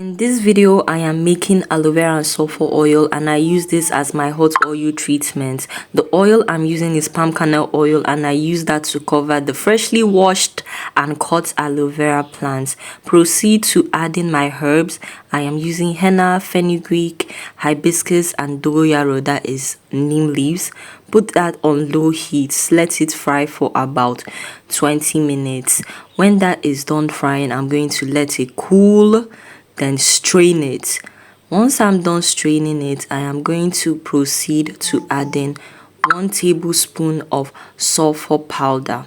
In this video, I am making aloe vera and sulfur oil, and I use this as my hot oil treatment. The oil I'm using is palm kernel oil, and I use that to cover the freshly washed and cut aloe vera plants. Proceed to adding my herbs. I am using henna, fenugreek, hibiscus, and dogoyaro, that is neem leaves. Put that on low heat. Let it fry for about 20 minutes. When that is done frying, I'm going to let it cool, then strain it. Once I'm done straining it, I am going to proceed to adding 1 tablespoon of sulfur powder.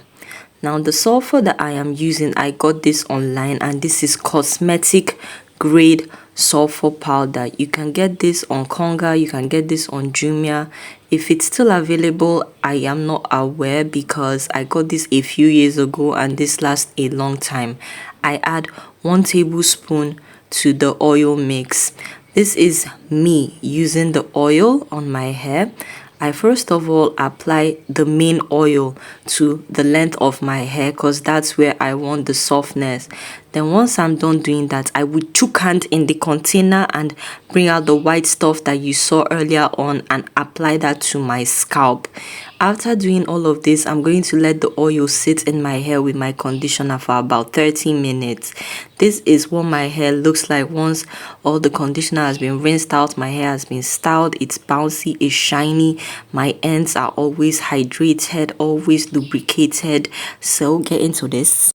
Now the sulfur that I am using, I got this online, and this is cosmetic grade sulfur powder. You can get this on Konga, you can get this on Jumia. If it's still available, I am not aware because I got this a few years ago and this lasts a long time. I add 1 tablespoon to the oil mix. This is me using the oil on my hair. I first of all apply the main oil to the length of my hair because that's where I want the softness. Then once I'm done doing that, I would chook hand in the container and bring out the white stuff that you saw earlier on and apply that to my scalp. After doing all of this, I'm going to let the oil sit in my hair with my conditioner for about 30 minutes. This is what my hair looks like once all the conditioner has been rinsed out. My hair has been styled, it's bouncy, it's shiny. My ends are always hydrated, always lubricated. So get into this.